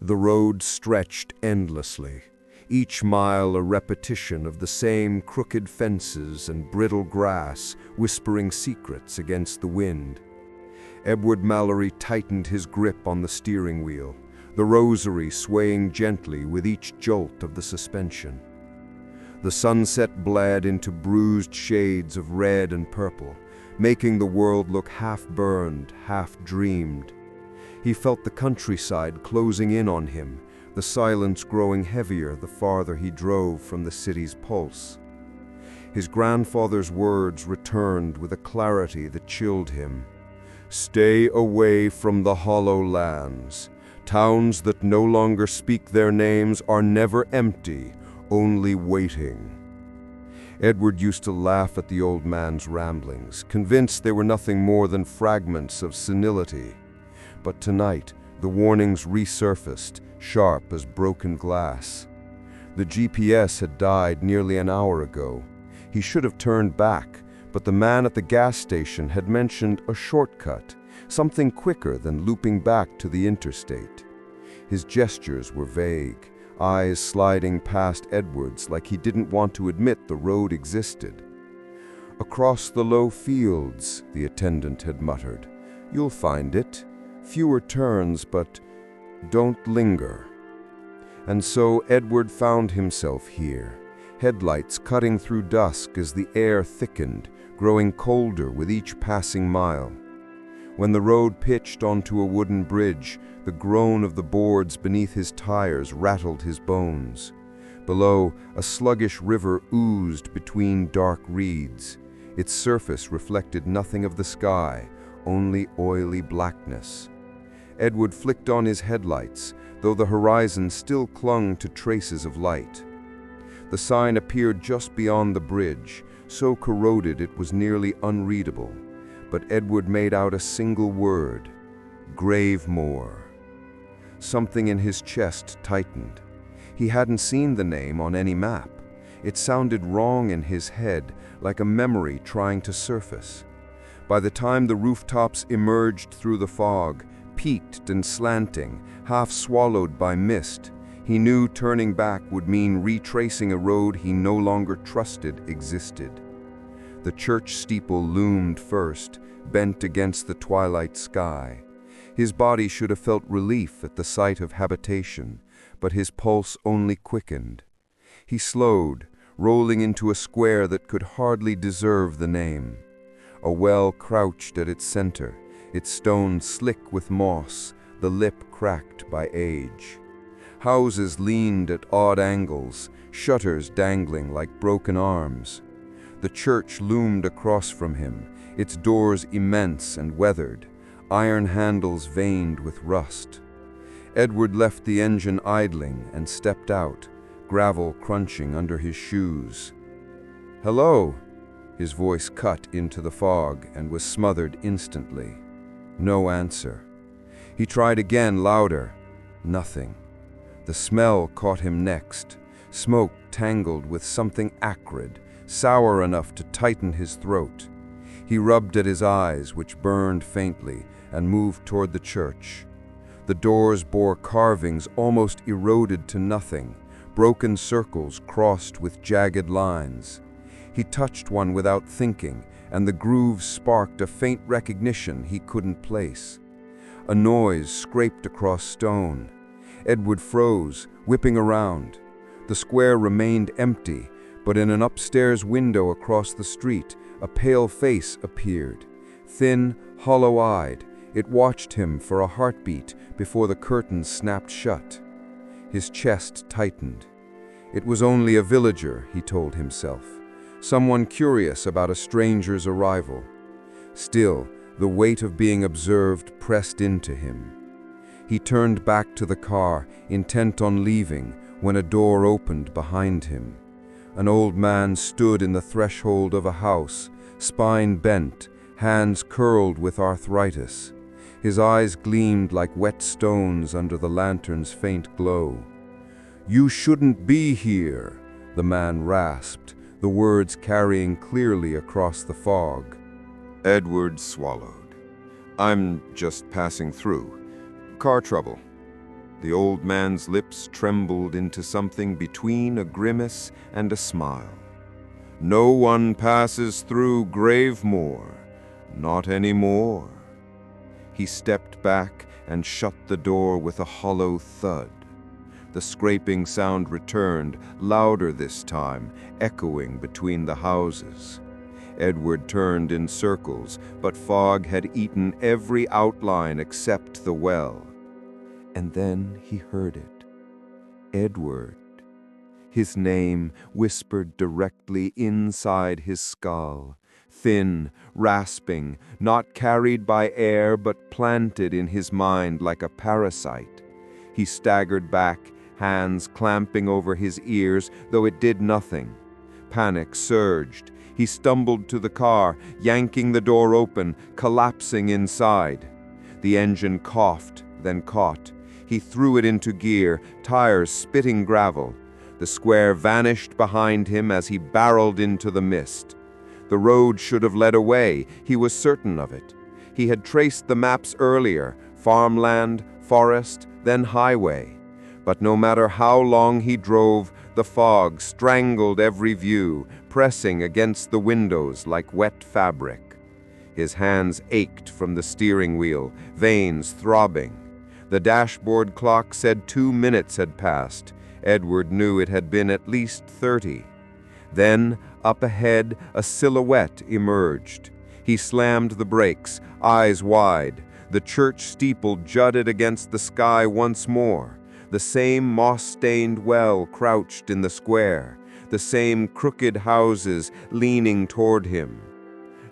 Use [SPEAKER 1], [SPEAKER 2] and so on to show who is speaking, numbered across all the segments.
[SPEAKER 1] The road stretched endlessly, each mile a repetition of the same crooked fences and brittle grass whispering secrets against the wind. Edward Mallory tightened his grip on the steering wheel, the rosary swaying gently with each jolt of the suspension. The sunset bled into bruised shades of red and purple, making the world look half-burned, half-dreamed. He felt the countryside closing in on him, the silence growing heavier the farther he drove from the city's pulse. His grandfather's words returned with a clarity that chilled him. "Stay away from the hollow lands. Towns that no longer speak their names are never empty, only waiting." Edward used to laugh at the old man's ramblings, convinced they were nothing more than fragments of senility. But tonight, the warnings resurfaced, sharp as broken glass. The GPS had died nearly an hour ago. He should have turned back, but the man at the gas station had mentioned a shortcut, something quicker than looping back to the interstate. His gestures were vague, eyes sliding past Edward's like he didn't want to admit the road existed. "Across the low fields," the attendant had muttered. "You'll find it. Fewer turns, but don't linger." And so Edward found himself here, headlights cutting through dusk as the air thickened, growing colder with each passing mile. When the road pitched onto a wooden bridge, the groan of the boards beneath his tires rattled his bones. Below, a sluggish river oozed between dark reeds. Its surface reflected nothing of the sky, only oily blackness. Edward flicked on his headlights, though the horizon still clung to traces of light. The sign appeared just beyond the bridge, so corroded it was nearly unreadable. But Edward made out a single word: Gravemoor. Something in his chest tightened. He hadn't seen the name on any map. It sounded wrong in his head, like a memory trying to surface. By the time the rooftops emerged through the fog, peaked and slanting, half swallowed by mist, he knew turning back would mean retracing a road he no longer trusted existed. The church steeple loomed first, bent against the twilight sky. His body should have felt relief at the sight of habitation, but his pulse only quickened. He slowed, rolling into a square that could hardly deserve the name. A well crouched at its center, its stone slick with moss, the lip cracked by age. Houses leaned at odd angles, shutters dangling like broken arms. The church loomed across from him, its doors immense and weathered, iron handles veined with rust. Edward left the engine idling and stepped out, gravel crunching under his shoes. "Hello!" His voice cut into the fog and was smothered instantly. No answer. He tried again, louder. Nothing. The smell caught him next, smoke tangled with something acrid, sour enough to tighten his throat. He rubbed at his eyes, which burned faintly, and moved toward the church. The doors bore carvings almost eroded to nothing, broken circles crossed with jagged lines. He touched one without thinking, and the grooves sparked a faint recognition he couldn't place. A noise scraped across stone. Edward froze, whipping around. The square remained empty, but in an upstairs window across the street, a pale face appeared. Thin, hollow-eyed, it watched him for a heartbeat before the curtains snapped shut. His chest tightened. It was only a villager, he told himself, someone curious about a stranger's arrival. Still, the weight of being observed pressed into him. He turned back to the car, intent on leaving, when a door opened behind him. An old man stood in the threshold of a house, spine bent, hands curled with arthritis. His eyes gleamed like wet stones under the lantern's faint glow. "You shouldn't be here," the man rasped, the words carrying clearly across the fog. Edward swallowed. "I'm just passing through. Car trouble." The old man's lips trembled into something between a grimace and a smile. "No one passes through Gravemoor, not anymore." He stepped back and shut the door with a hollow thud. The scraping sound returned, louder this time, echoing between the houses. Edward turned in circles, but fog had eaten every outline except the well. And then he heard it. Edward. His name whispered directly inside his skull. Thin, rasping, not carried by air but planted in his mind like a parasite. He staggered back, hands clamping over his ears, though it did nothing. Panic surged. He stumbled to the car, yanking the door open, collapsing inside. The engine coughed, then caught. He threw it into gear, tires spitting gravel. The square vanished behind him as he barreled into the mist. The road should have led away, he was certain of it. He had traced the maps earlier, farmland, forest, then highway. But no matter how long he drove, the fog strangled every view, pressing against the windows like wet fabric. His hands ached from the steering wheel, veins throbbing. The dashboard clock said 2 minutes had passed. Edward knew it had been at least 30. Then, up ahead, a silhouette emerged. He slammed the brakes, eyes wide. The church steeple jutted against the sky once more. The same moss-stained well crouched in the square. The same crooked houses leaning toward him.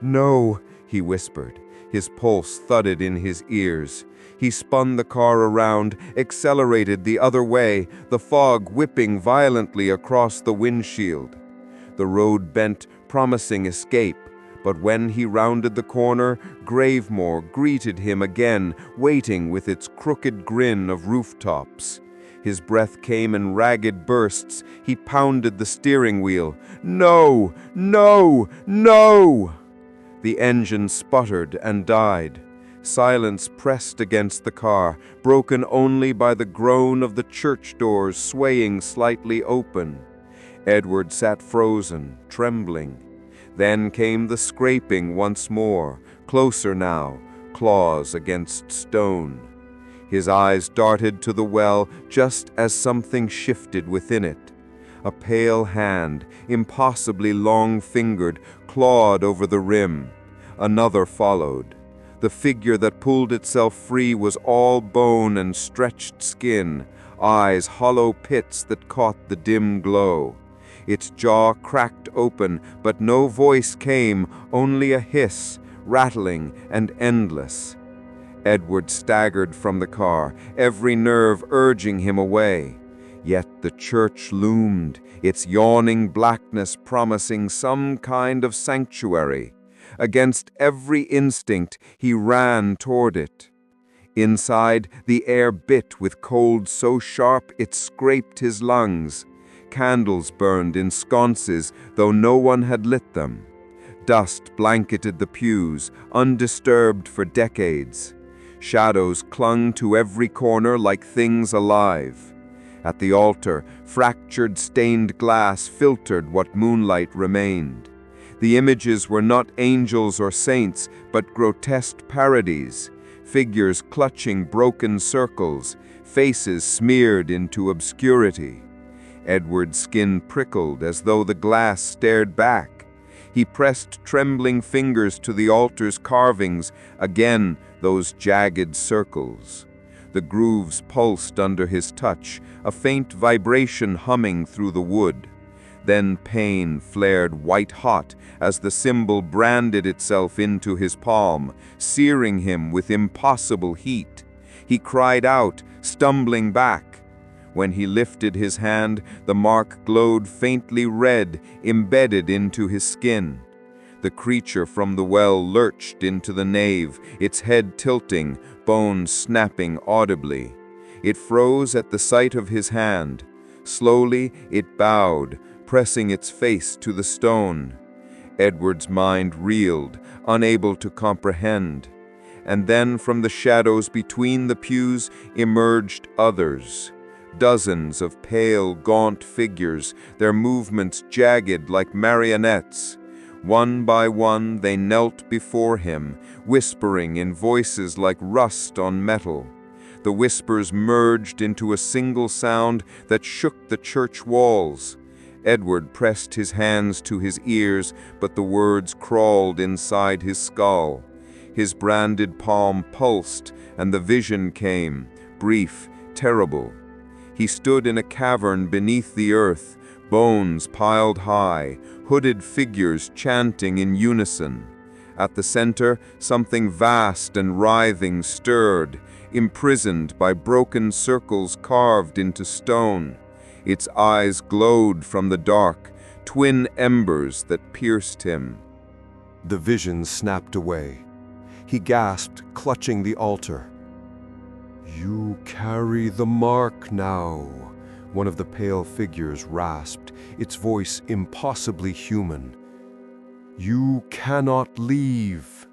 [SPEAKER 1] "No," he whispered. His pulse thudded in his ears. He spun the car around, accelerated the other way, the fog whipping violently across the windshield. The road bent, promising escape, but when he rounded the corner, Gravemoor greeted him again, waiting with its crooked grin of rooftops. His breath came in ragged bursts. He pounded the steering wheel. "No! No! No!" The engine sputtered and died. Silence pressed against the car, broken only by the groan of the church doors swaying slightly open. Edward sat frozen, trembling. Then came the scraping once more, closer now, claws against stone. His eyes darted to the well just as something shifted within it. A pale hand, impossibly long-fingered, clawed over the rim. Another followed. The figure that pulled itself free was all bone and stretched skin, eyes hollow pits that caught the dim glow. Its jaw cracked open, but no voice came, only a hiss, rattling and endless. Edward staggered from the car, every nerve urging him away. Yet the church loomed, its yawning blackness promising some kind of sanctuary. Against every instinct, he ran toward it. Inside, the air bit with cold so sharp it scraped his lungs. Candles burned in sconces, though no one had lit them. Dust blanketed the pews, undisturbed for decades. Shadows clung to every corner like things alive. At the altar, fractured stained glass filtered what moonlight remained. The images were not angels or saints, but grotesque parodies, figures clutching broken circles, faces smeared into obscurity. Edward's skin prickled as though the glass stared back. He pressed trembling fingers to the altar's carvings, again those jagged circles. The grooves pulsed under his touch, a faint vibration humming through the wood. Then pain flared white-hot as the symbol branded itself into his palm, searing him with impossible heat. He cried out, stumbling back. When he lifted his hand, the mark glowed faintly red, embedded into his skin. The creature from the well lurched into the nave, its head tilting, bones snapping audibly. It froze at the sight of his hand. Slowly, it bowed, pressing its face to the stone. Edward's mind reeled, unable to comprehend.
[SPEAKER 2] and then from the shadows between the pews emerged others. Dozens of pale, gaunt figures, their movements jagged like marionettes. One by one they knelt before him, whispering in voices like rust on metal. The whispers merged into a single sound that shook the church walls. Edward pressed his hands to his ears, but the words crawled inside his skull. His branded palm pulsed, and the vision came, brief, terrible. He stood in a cavern beneath the earth, bones piled high, hooded figures chanting in unison. At the center, something vast and writhing stirred, imprisoned by broken circles carved into stone. Its eyes glowed from the dark, twin embers that pierced him.
[SPEAKER 1] The vision snapped away. He gasped, clutching the altar. "You carry the mark now," one of the pale figures rasped, its voice impossibly human. "You cannot leave."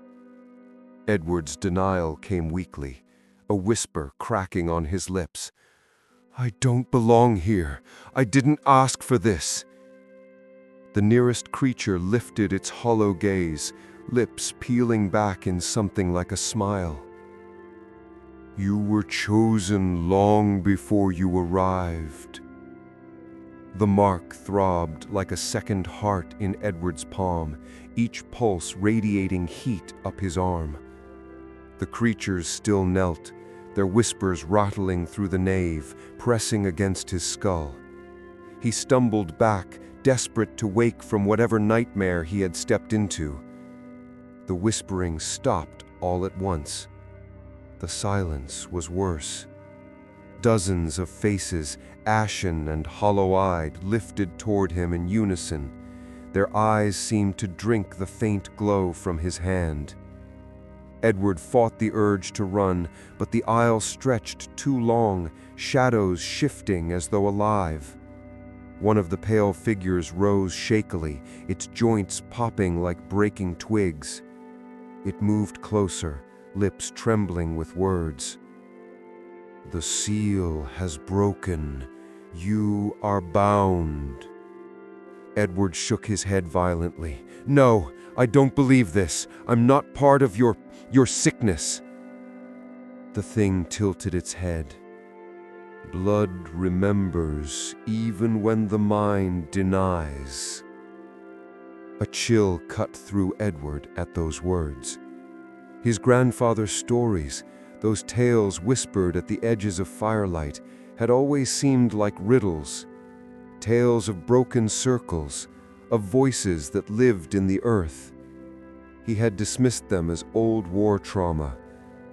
[SPEAKER 1] Edward's denial came weakly, a whisper cracking on his lips. "I don't belong here. I didn't ask for this." The nearest creature lifted its hollow gaze, lips peeling back in something like a smile. "You were chosen long before you arrived." The mark throbbed like a second heart in Edward's palm, each pulse radiating heat up his arm. The creatures still knelt, their whispers rattling through the nave, pressing against his skull. He stumbled back, desperate to wake from whatever nightmare he had stepped into. The whispering stopped all at once. The silence was worse. Dozens of faces, ashen and hollow-eyed, lifted toward him in unison. Their eyes seemed to drink the faint glow from his hand. Edward fought the urge to run, but the aisle stretched too long, shadows shifting as though alive. One of the pale figures rose shakily, its joints popping like breaking twigs. It moved closer, lips trembling with words. "The seal has broken. You are bound." Edward shook his head violently. "No, I don't believe this. I'm not part of your sickness." The thing tilted its head. "Blood remembers even when the mind denies." A chill cut through Edward at those words. His grandfather's stories, those tales whispered at the edges of firelight, had always seemed like riddles. Tales of broken circles, of voices that lived in the earth. He had dismissed them as old war trauma,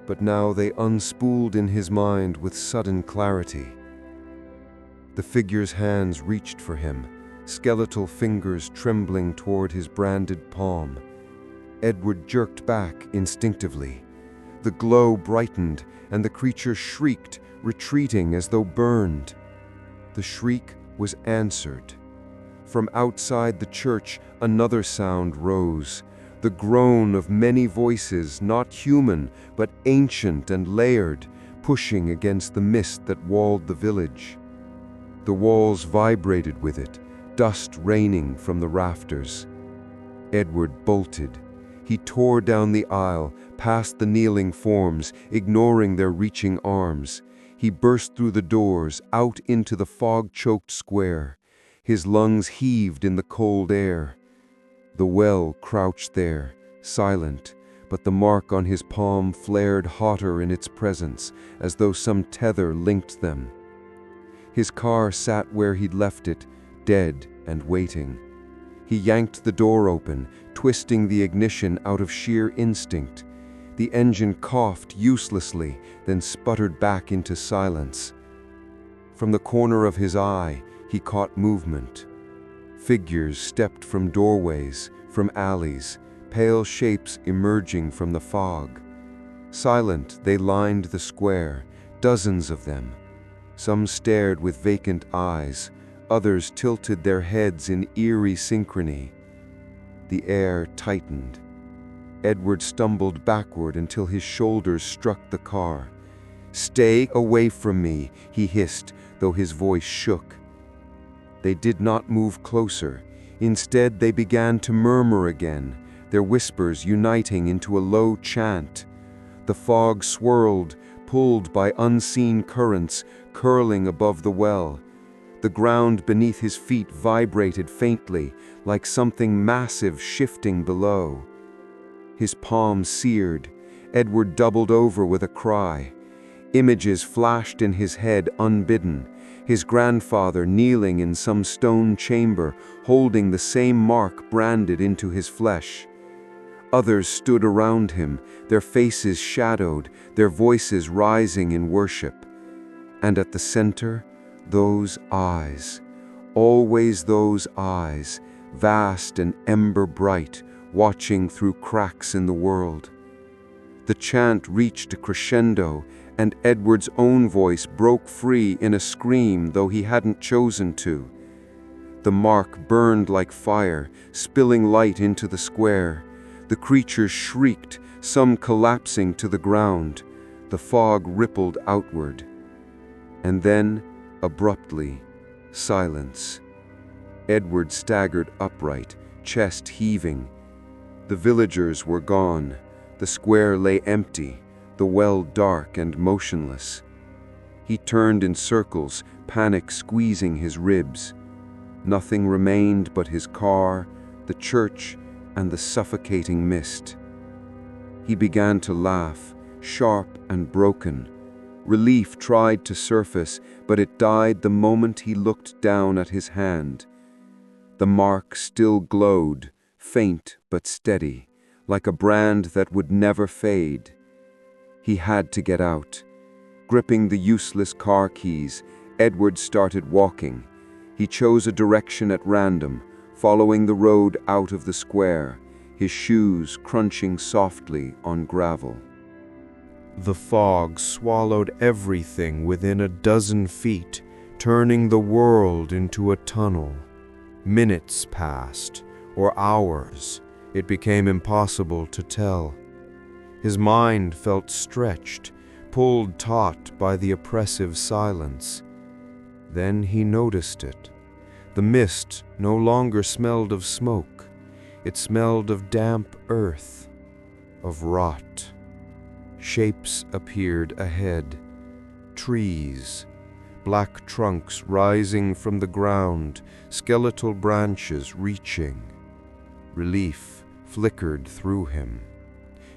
[SPEAKER 1] but now they unspooled in his mind with sudden clarity. The figure's hands reached for him, skeletal fingers trembling toward his branded palm. Edward jerked back instinctively. The glow brightened, and the creature shrieked, retreating as though burned. The shriek was answered. From outside the church, another sound rose, the groan of many voices, not human, but ancient and layered, pushing against the mist that walled the village. The walls vibrated with it, dust raining from the rafters. Edward bolted. He tore down the aisle, past the kneeling forms, ignoring their reaching arms. He burst through the doors, out into the fog-choked square. His lungs heaved in the cold air. The well crouched there, silent, but the mark on his palm flared hotter in its presence, as though some tether linked them. His car sat where he'd left it, dead and waiting. He yanked the door open, twisting the ignition out of sheer instinct. The engine coughed uselessly, then sputtered back into silence. From the corner of his eye, he caught movement. Figures stepped from doorways, from alleys, pale shapes emerging from the fog. Silent, they lined the square, dozens of them. Some stared with vacant eyes, others tilted their heads in eerie synchrony. The air tightened.
[SPEAKER 2] Edward stumbled backward until his shoulders struck the car. "Stay away from me," he hissed, though his voice shook. They did not move closer. Instead, they began to murmur again, their whispers uniting into a low chant. The fog swirled, pulled by unseen currents, curling above the well. The ground beneath his feet vibrated faintly, like something massive shifting below. His palms seared. Edward doubled over with a cry. Images flashed in his head unbidden. His grandfather kneeling in some stone chamber, holding the same mark branded into his flesh. Others stood around him, their faces shadowed, their voices rising in worship. And at the center, those eyes, always those eyes, vast and ember bright, watching through cracks in the world. The chant reached a crescendo, and Edward's own voice broke free in a scream, though he hadn't chosen to. The mark burned like fire, spilling light into the square. The creatures shrieked, some collapsing to the ground. The fog rippled outward. And then, abruptly, silence. Edward staggered upright, chest heaving. The villagers were gone. The square lay empty, the well dark and motionless. He turned in circles, panic squeezing his ribs. Nothing remained but his car, the church, and the suffocating mist. He began to laugh, sharp and broken. Relief tried to surface, but it died the moment he looked down at his hand. The mark still glowed, faint but steady, like a brand that would never fade. He had to get out. Gripping the useless car keys, Edward started walking. He chose a direction at random, following the road out of the square, his shoes crunching softly on gravel.
[SPEAKER 1] The fog swallowed everything within a dozen feet, turning the world into a tunnel. Minutes passed, or hours. It became impossible to tell. His mind felt stretched, pulled taut by the oppressive silence. Then he noticed it. The mist no longer smelled of smoke. It smelled of damp earth, of rot. Shapes appeared ahead. Trees, black trunks rising from the ground, skeletal branches reaching. Relief flickered through him.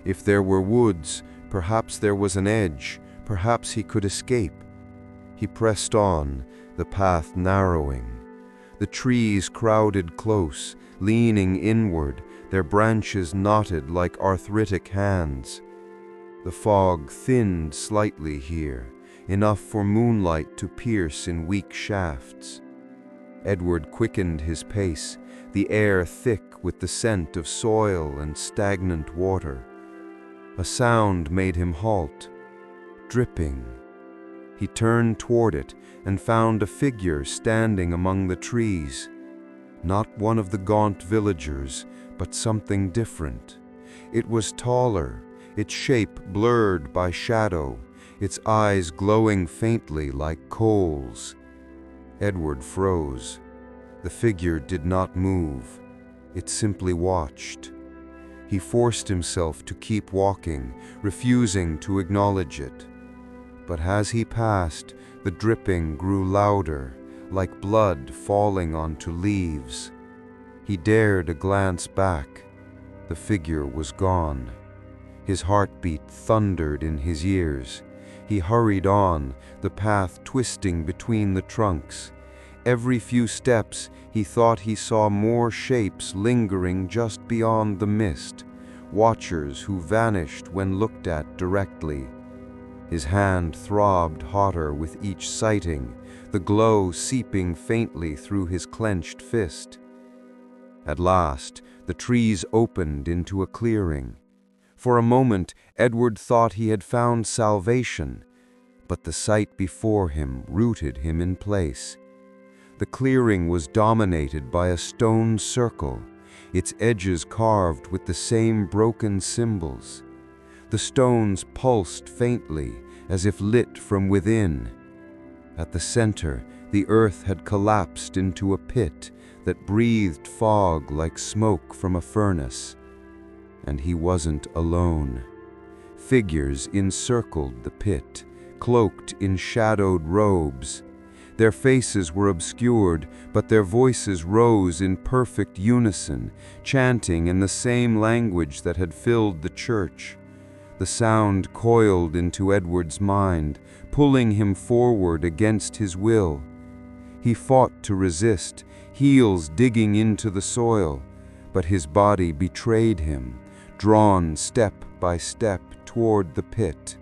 [SPEAKER 1] If there were woods, perhaps there was an edge, perhaps he could escape. He pressed on, the path narrowing. The trees crowded close, leaning inward, their branches knotted like arthritic hands. The fog thinned slightly here, enough for moonlight to pierce in weak shafts. Edward quickened his pace, the air thick with the scent of soil and stagnant water. A sound made him halt. Dripping. He turned toward it and found a figure standing among the trees. Not one of the gaunt villagers, but something different. It was taller, its shape blurred by shadow, its eyes glowing faintly like coals. Edward froze. The figure did not move. It simply watched. He forced himself to keep walking, refusing to acknowledge it. But as he passed, the dripping grew louder, like blood falling onto leaves. He dared a glance back. The figure was gone. His heartbeat thundered in his ears. He hurried on, the path twisting between the trunks. Every few steps, he thought he saw more shapes lingering just beyond the mist, watchers who vanished when looked at directly. His hand throbbed hotter with each sighting, the glow seeping faintly through his clenched fist. At last, the trees opened into a clearing. For a moment, Edward thought he had found salvation, but the sight before him rooted him in place. The clearing was dominated by a stone circle, its edges carved with the same broken symbols. The stones pulsed faintly, as if lit from within. At the center, the earth had collapsed into a pit that breathed fog like smoke from a furnace. And he wasn't alone. Figures encircled the pit, cloaked in shadowed robes. Their faces were obscured, but their voices rose in perfect unison, chanting in the same language that had filled the church. The sound coiled into Edward's mind, pulling him forward against his will. He fought to resist, heels digging into the soil, but his body betrayed him, drawn step by step toward the pit.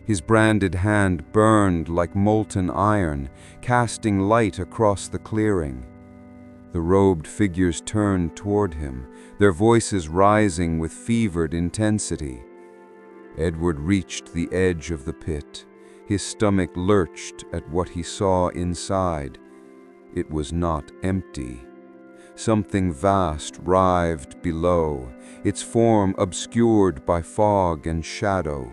[SPEAKER 1] His branded hand burned like molten iron, casting light across the clearing. The robed figures turned toward him, their voices rising with fevered intensity. Edward reached the edge of the pit. His stomach lurched at what he saw inside. It was not empty. Something vast writhed below, its form obscured by fog and shadow.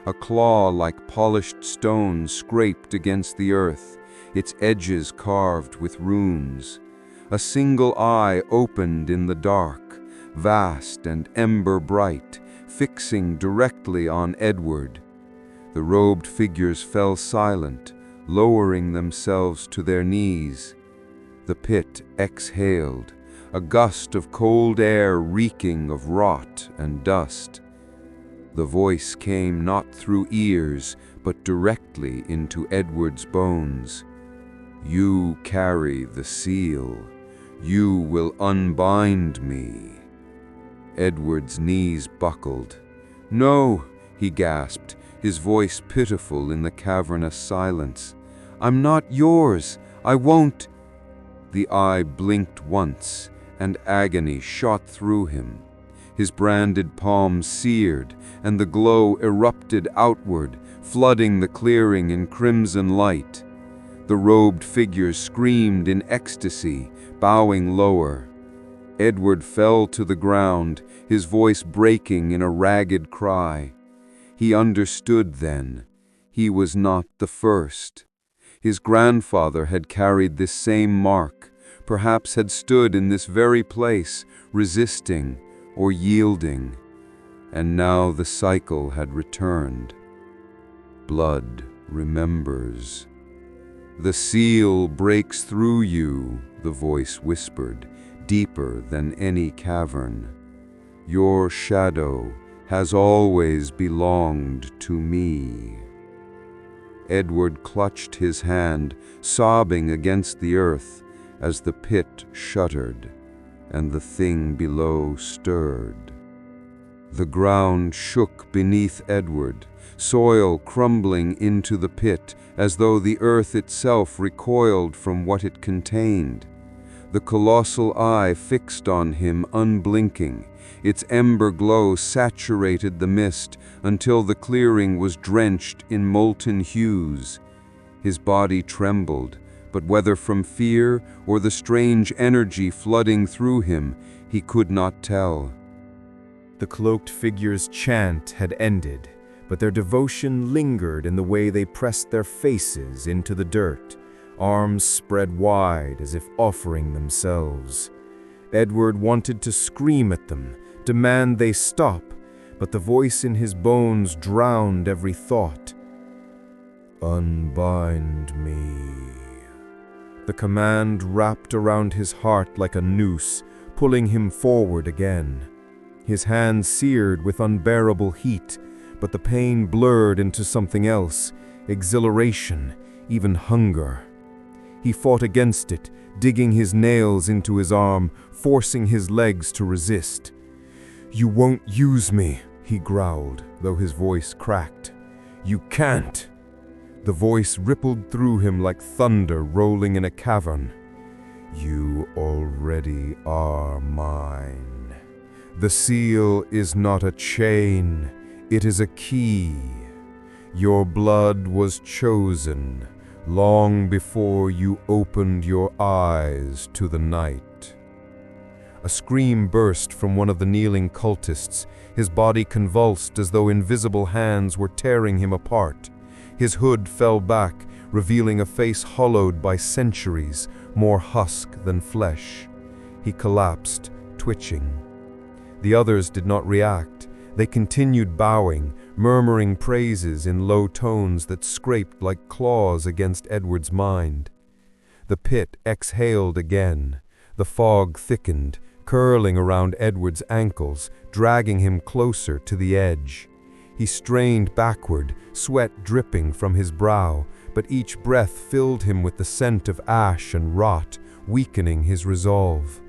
[SPEAKER 1] A claw like polished stone scraped against the earth, its edges carved with runes. A single eye opened in the dark, vast and ember bright, fixing directly on Edward. The robed figures fell silent, lowering themselves to their knees. The pit exhaled, a gust of cold air reeking of rot and dust. The voice came not through ears, but directly into Edward's bones. "You carry the seal. You will unbind me." Edward's knees buckled. "No," he gasped, his voice pitiful in the cavernous silence. "I'm not yours. I won't." The eye blinked once, and agony shot through him. His branded palms seared, and the glow erupted outward, flooding the clearing in crimson light. The robed figures screamed in ecstasy, bowing lower. Edward fell to the ground, his voice breaking in a ragged cry. He understood then. He was not the first. His grandfather had carried this same mark, perhaps had stood in this very place, resisting or yielding, and now the cycle had returned. Blood remembers. "The seal breaks through you," the voice whispered, deeper than any cavern. "Your shadow has always belonged to me." Edward clutched his hand, sobbing against the earth, as the pit shuddered, and the thing below stirred. The ground shook beneath Edward, soil crumbling into the pit, as though the earth itself recoiled from what it contained. The colossal eye fixed on him unblinking. Its ember glow saturated the mist until the clearing was drenched in molten hues. His body trembled, but whether from fear or the strange energy flooding through him, he could not tell.
[SPEAKER 3] The cloaked figures' chant had ended, but their devotion lingered in the way they pressed their faces into the dirt, arms spread wide as if offering themselves. Edward wanted to scream at them, demand they stop, but the voice in his bones drowned every thought. "Unbind me." The command wrapped around his heart like a noose, pulling him forward again. His hands seared with unbearable heat, but the pain blurred into something else, exhilaration, even hunger. He fought against it, digging his nails into his arm, forcing his legs to resist. "You won't use me," he growled, though his voice cracked. "You can't." The voice rippled through him like thunder rolling in a cavern. "You already are mine. The seal is not a chain, it is a key. Your blood was chosen long before you opened your eyes to the night." A scream burst from one of the kneeling cultists. His body convulsed as though invisible hands were tearing him apart. His hood fell back, revealing a face hollowed by centuries, more husk than flesh. He collapsed, twitching. The others did not react. They continued bowing, murmuring praises in low tones that scraped like claws against Edward's mind. The pit exhaled again. The fog thickened, curling around Edward's ankles, dragging him closer to the edge. He strained backward, sweat dripping from his brow, but each breath filled him with the scent of ash and rot, weakening his resolve.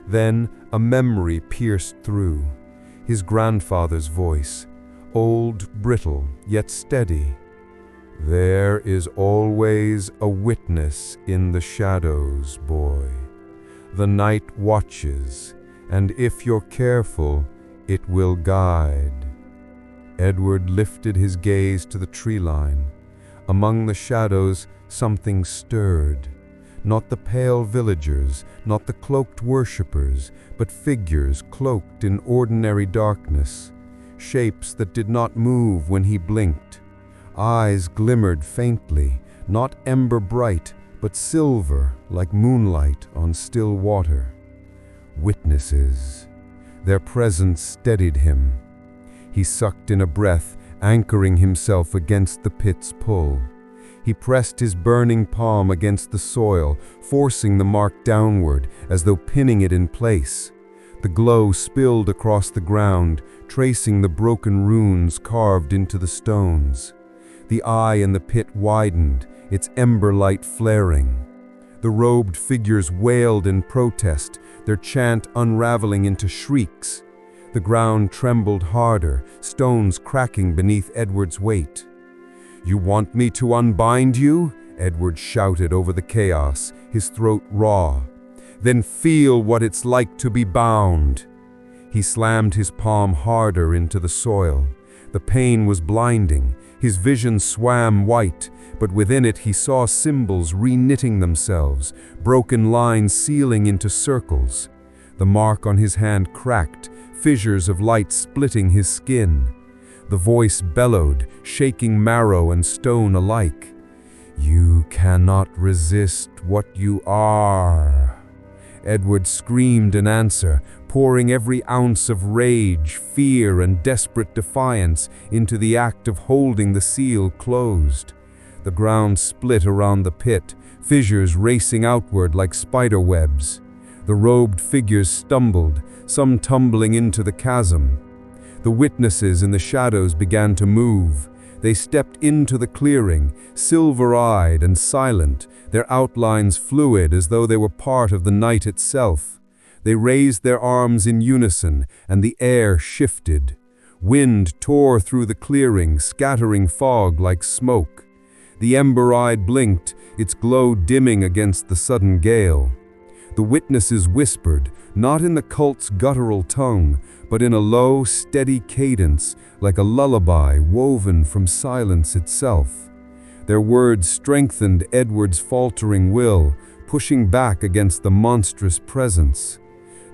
[SPEAKER 3] Then a memory pierced through. His grandfather's voice, old, brittle, yet steady. "There is always a witness in the shadows, boy. The night watches, and if you're careful, it will guide." Edward lifted his gaze to the tree line. Among the shadows, something stirred. Not the pale villagers, not the cloaked worshippers, but figures cloaked in ordinary darkness. Shapes that did not move when he blinked. Eyes glimmered faintly, not ember bright, but silver like moonlight on still water. Witnesses. Their presence steadied him. He sucked in a breath, anchoring himself against the pit's pull. He pressed his burning palm against the soil, forcing the mark downward as though pinning it in place. The glow spilled across the ground, tracing the broken runes carved into the stones. The eye in the pit widened, its ember light flaring. The robed figures wailed in protest, their chant unraveling into shrieks. The ground trembled harder, stones cracking beneath Edward's weight. "You want me to unbind you?" Edward shouted over the chaos, his throat raw. "Then feel what it's like to be bound." He slammed his palm harder into the soil. The pain was blinding. His vision swam white, but within it he saw symbols reknitting themselves, broken lines sealing into circles. The mark on his hand cracked, fissures of light splitting his skin. The voice bellowed, shaking marrow and stone alike. "You cannot resist what you are." Edward screamed in answer, pouring every ounce of rage, fear, and desperate defiance into the act of holding the seal closed. The ground split around the pit, fissures racing outward like spider webs. The robed figures stumbled, some tumbling into the chasm. The witnesses in the shadows began to move. They stepped into the clearing, silver-eyed and silent, their outlines fluid as though they were part of the night itself. They raised their arms in unison, and the air shifted. Wind tore through the clearing, scattering fog like smoke. The ember-eyed blinked, its glow dimming against the sudden gale. The witnesses whispered, not in the cult's guttural tongue, but in a low, steady cadence, like a lullaby woven from silence itself. Their words strengthened Edward's faltering will, pushing back against the monstrous presence.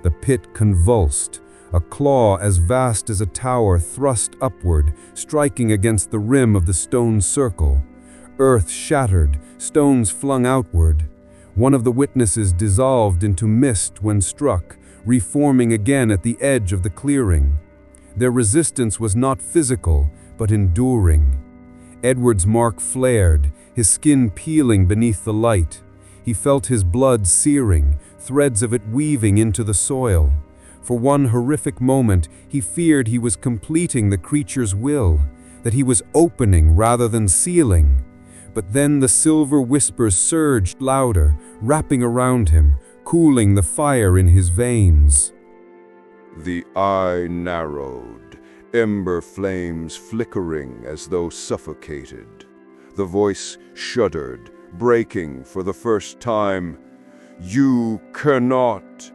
[SPEAKER 3] The pit convulsed, a claw as vast as a tower thrust upward, striking against the rim of the stone circle. Earth shattered, stones flung outward. One of the witnesses dissolved into mist when struck, reforming again at the edge of the clearing. Their resistance was not physical, but enduring. Edward's mark flared, his skin peeling beneath the light. He felt his blood searing, threads of it weaving into the soil. For one horrific moment, he feared he was completing the creature's will, that he was opening rather than sealing. But then the silver whispers surged louder, wrapping around him, cooling the fire in his veins.
[SPEAKER 2] The eye narrowed, ember flames flickering as though suffocated. The voice shuddered, breaking for the first time. "You cannot."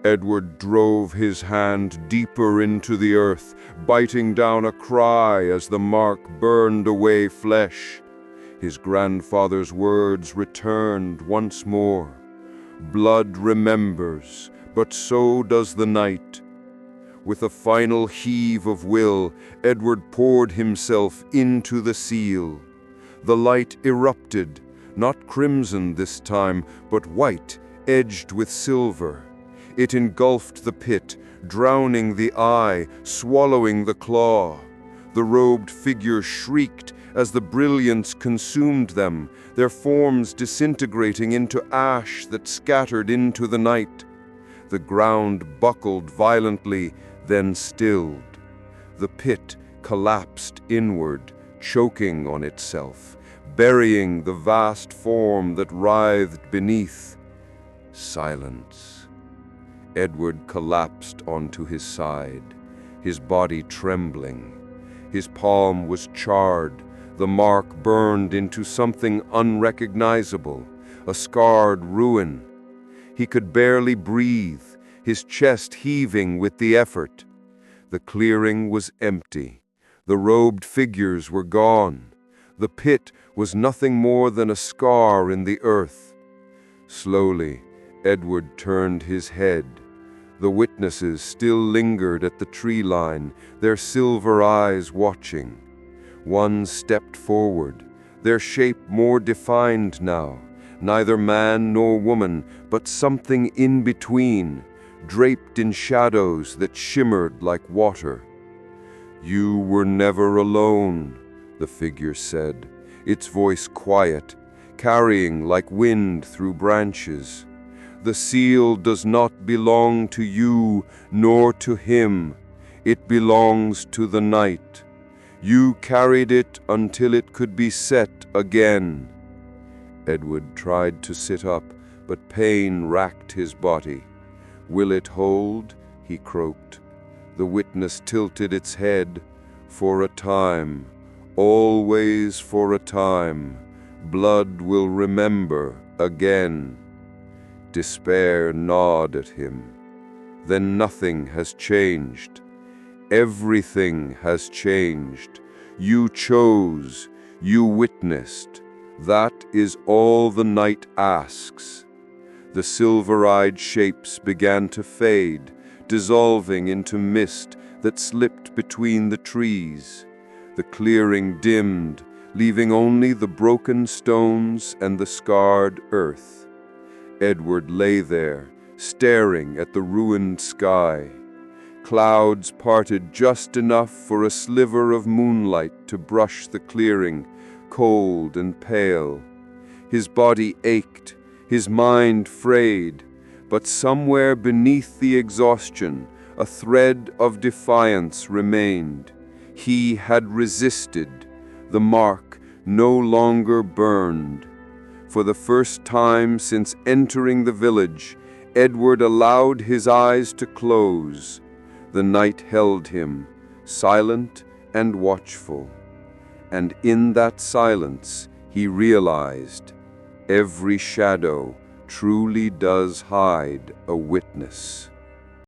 [SPEAKER 2] Edward drove his hand deeper into the earth, biting down a cry as the mark burned away flesh. His grandfather's words returned once more. "Blood remembers, but so does the night. With a final heave of will, Edward poured himself into the seal. The light erupted, not crimson this time, but white, edged with silver. It engulfed the pit, drowning the eye, swallowing the claw. The robed figures shrieked as the brilliance consumed them, their forms disintegrating into ash that scattered into the night. The ground buckled violently, then stilled. The pit collapsed inward, choking on itself, burying the vast form that writhed beneath. Silence. Edward collapsed onto his side, his body trembling. His palm was charred, the mark burned into something unrecognizable, a scarred ruin. He could barely breathe, his chest heaving with the effort. The clearing was empty. The robed figures were gone. The pit was nothing more than a scar in the earth. Slowly, Edward turned his head. The witnesses still lingered at the tree line, their silver eyes watching. One stepped forward, their shape more defined now, neither man nor woman, but something in between, draped in shadows that shimmered like water. "You were never alone," the figure said, its voice quiet, carrying like wind through branches. "The seal does not belong to you nor to him. It belongs to the night. You carried it until it could be set again." Edward tried to sit up, but pain racked his body. "Will it hold?" he croaked. The witness tilted its head. "For a time, always for a time, blood will remember again." Despair gnawed at him. "Then nothing has changed. Everything has changed. You chose, you witnessed. That is all the night asks." The silver-eyed shapes began to fade, dissolving into mist that slipped between the trees. The clearing dimmed, leaving only the broken stones and the scarred earth. Edward lay there, staring at the ruined sky. Clouds parted just enough for a sliver of moonlight to brush the clearing, cold and pale. His body ached, his mind frayed, but somewhere beneath the exhaustion, a thread of defiance remained. He had resisted. The mark no longer burned. For the first time since entering the village, Edward allowed his eyes to close. The night held him, silent and watchful. And in that silence, he realized, every shadow truly does hide a witness.